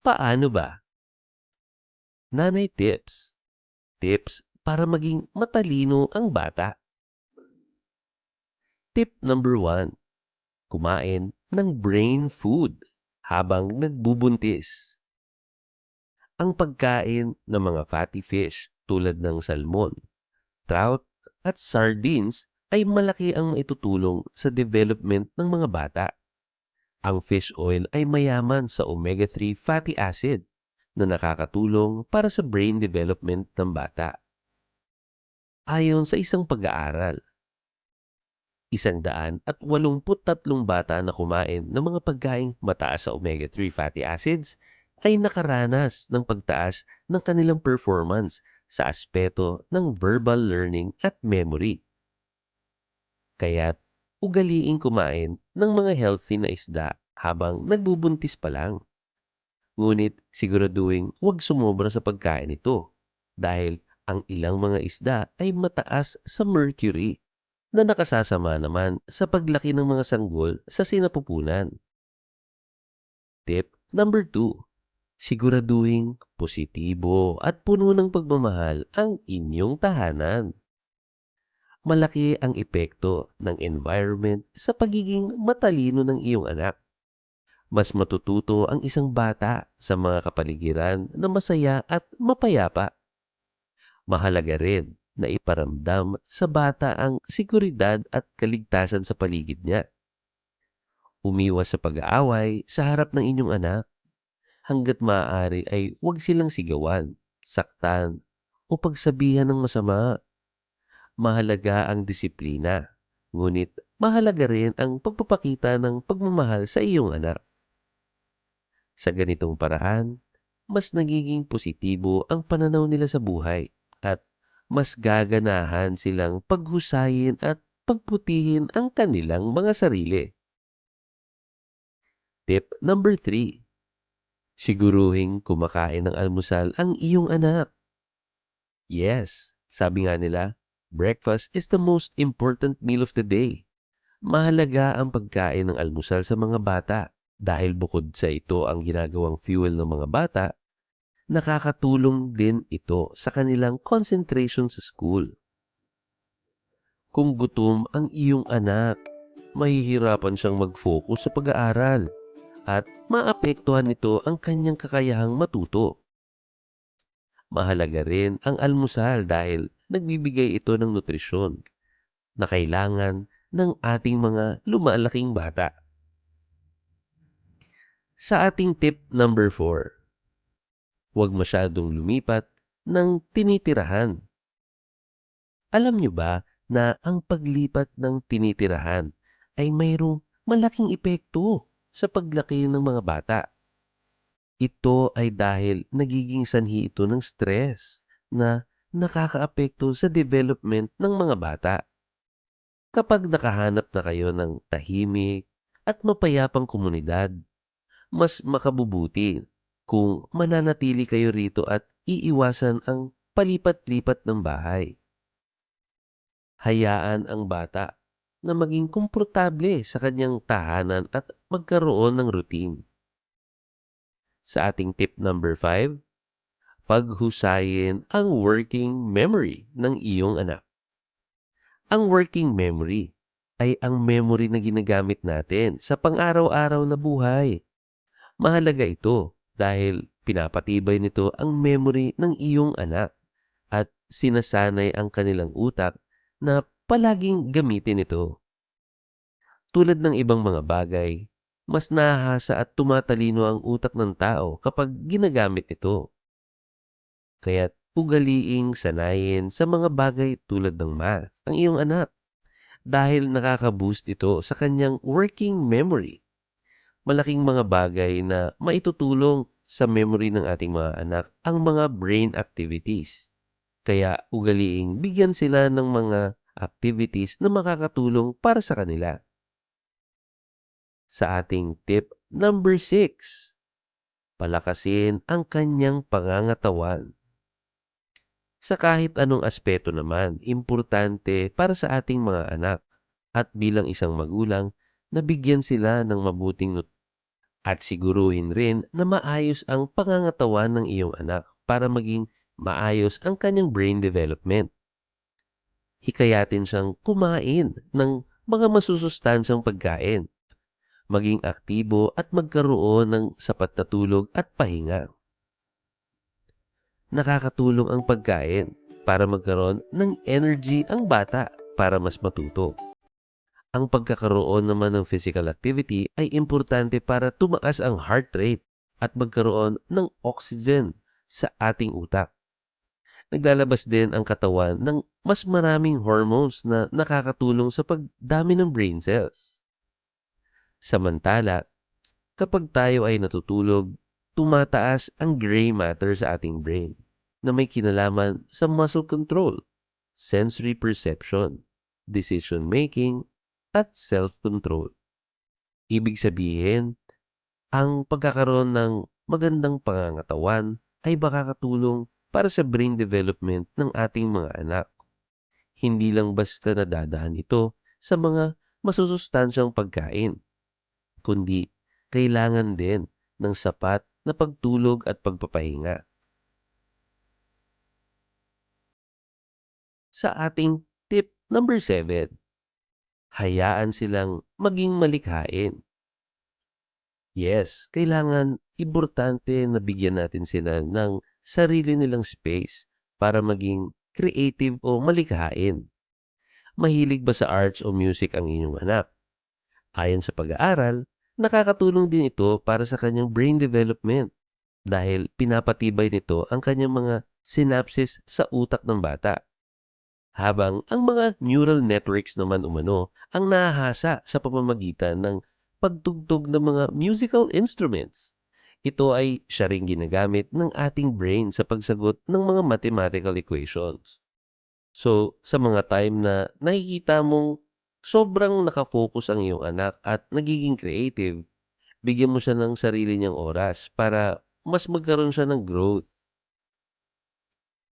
Paano ba? Nanay tips. Tips para maging matalino ang bata. Tip number 1. Kumain ng brain food habang nagbubuntis. Ang pagkain ng mga fatty fish tulad ng salmon, trout, at sardines ay malaki ang maitutulong sa development ng mga bata. Ang fish oil ay mayaman sa omega-3 fatty acid na nakakatulong para sa brain development ng bata. Ayon sa isang pag-aaral, 183 bata na kumain ng mga pagkaing mataas sa omega-3 fatty acids ay nakaranas ng pagtaas ng kanilang performance sa aspeto ng verbal learning at memory. Kaya't ugaliing kumain ng mga healthy na isda habang nagbubuntis pa lang. Ngunit siguraduhin huwag sumobra sa pagkain nito dahil ang ilang mga isda ay mataas sa mercury na nakasasama naman sa paglaki ng mga sanggol sa sinapupunan. Tip number 2. Siguraduhin positibo at puno ng pagmamahal ang inyong tahanan. Malaki ang epekto ng environment sa pagiging matalino ng iyong anak. Mas matututo ang isang bata sa mga kapaligiran na masaya at mapayapa. Mahalaga rin na iparamdam sa bata ang seguridad at kaligtasan sa paligid niya. Umiwas sa pag-aaway sa harap ng inyong anak. Hanggat maaari ay huwag silang sigawan, saktan, o pagsabihan ng masama. Mahalaga ang disiplina, ngunit mahalaga rin ang pagpapakita ng pagmamahal sa iyong anak. Sa ganitong paraan, mas nagiging positibo ang pananaw nila sa buhay at mas gaganahan silang paghusayin at pagputihin ang kanilang mga sarili. Tip number 3. Siguruhing kumakain ng almusal ang iyong anak. Yes, sabi nga nila, breakfast is the most important meal of the day. Mahalaga ang pagkain ng almusal sa mga bata dahil bukod sa ito ang ginagawang fuel ng mga bata, nakakatulong din ito sa kanilang concentration sa school. Kung gutom ang iyong anak, mahihirapan siyang mag-focus sa pag-aaral at maapektuhan nito ang kanyang kakayahang matuto. Mahalaga rin ang almusal dahil nagbibigay ito ng nutrisyon na kailangan ng ating mga lumalaking bata. Sa ating tip number 4, huwag masyadong lumipat ng tinitirahan. Alam niyo ba na ang paglipat ng tinitirahan ay mayroong malaking epekto sa paglaki ng mga bata? Ito ay dahil nagiging sanhi ito ng stress na nakakaapekto sa development ng mga bata. Kapag nakahanap na kayo ng tahimik at mapayapang komunidad, mas makabubuti kung mananatili kayo rito at iiwasan ang palipat-lipat ng bahay. Hayaan ang bata na maging komportable sa kanyang tahanan at magkaroon ng routine. Sa ating tip number 5, paghusayin ang working memory ng iyong anak. Ang working memory ay ang memory na ginagamit natin sa pang-araw-araw na buhay. Mahalaga ito dahil pinapatibay nito ang memory ng iyong anak at sinasanay ang kanilang utak na palaging gamitin ito. Tulad ng ibang mga bagay, mas nahahasa at tumatalino ang utak ng tao kapag ginagamit ito. Kaya't ugaliing sanayin sa mga bagay tulad ng math ang iyong anak dahil nakaka-boost ito sa kanyang working memory. Malaking mga bagay na maitutulong sa memory ng ating mga anak ang mga brain activities. Kaya ugaliing bigyan sila ng mga activities na makakatulong para sa kanila. Sa ating tip number 6, palakasin ang kanyang pangangatawan. Sa kahit anong aspeto naman, importante para sa ating mga anak at bilang isang magulang na bigyan sila ng At siguruhin rin na maayos ang pangangatawan ng iyong anak para maging maayos ang kanyang brain development. Hikayatin siyang kumain ng mga masusustansyang pagkain, maging aktibo at magkaroon ng sapat na tulog at pahinga. Nakakatulong ang pagkain para magkaroon ng energy ang bata para mas matuto. Ang pagkakaroon naman ng physical activity ay importante para tumaas ang heart rate at magkaroon ng oxygen sa ating utak. Naglalabas din ang katawan ng mas maraming hormones na nakakatulong sa pagdami ng brain cells. Samantala, kapag tayo ay natutulog, tumataas ang gray matter sa ating brain na may kinalaman sa muscle control, sensory perception, decision making, at self-control. Ibig sabihin, ang pagkakaroon ng magandang pangangatawan ay makakatulong para sa brain development ng ating mga anak. Hindi lang basta nadadaan ito sa mga masusustansyang pagkain, kundi kailangan din ng sapat na pagtulog at pagpapahinga. Sa ating tip number 7, hayaan silang maging malikhain. Yes, kailangan importante na bigyan natin sila ng sarili nilang space para maging creative o malikhain. Mahilig ba sa arts o music ang inyong anak? Ayon sa pag-aaral, nakakatulong din ito para sa kanyang brain development dahil pinapatibay nito ang kanyang mga synapses sa utak ng bata. Habang ang mga neural networks naman umano ang nahahasa sa pamamagitan ng pagtugtog ng mga musical instruments. Ito ay siya ring ginagamit ng ating brain sa pagsagot ng mga mathematical equations. So, sa mga time na nakikita mong sobrang nakafocus ang iyong anak at nagiging creative, bigyan mo siya ng sarili niyang oras para mas magkaroon siya ng growth.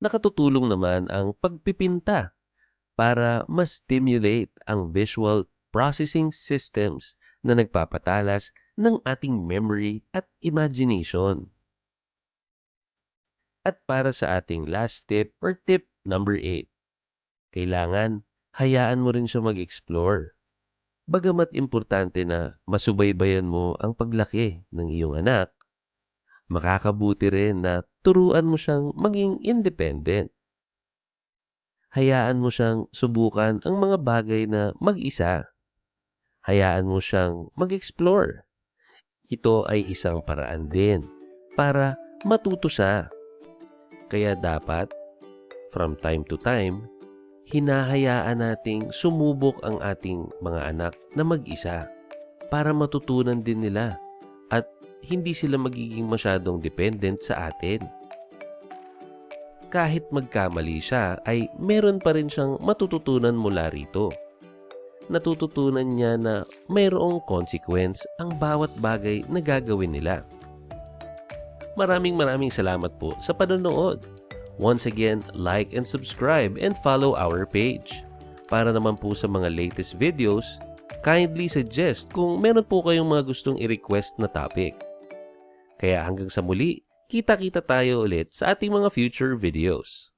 Nakatutulong naman ang pagpipinta para mas stimulate ang visual processing systems na nagpapatalas ng ating memory at imagination. At para sa ating last tip or tip number 8, kailangan hayaan mo rin siya mag-explore. Bagamat importante na masubaybayan mo ang paglaki ng iyong anak, makakabuti rin na turuan mo siyang maging independent. Hayaan mo siyang subukan ang mga bagay na mag-isa. Hayaan mo siyang mag-explore. Ito ay isang paraan din para matuto siya. Kaya dapat, from time to time, hinahayaan nating sumubok ang ating mga anak na mag-isa para matutunan din nila at hindi sila magiging masyadong dependent sa atin. Kahit magkamali siya ay meron pa rin siyang matututunan mula rito. Natututunan niya na mayroong consequence ang bawat bagay na gagawin nila. Maraming salamat po sa panonood. Once again, like and subscribe and follow our page. Para naman po sa mga latest videos, kindly suggest kung meron po kayong mga gustong i-request na topic. Kaya hanggang sa muli, kita-kita tayo ulit sa ating mga future videos.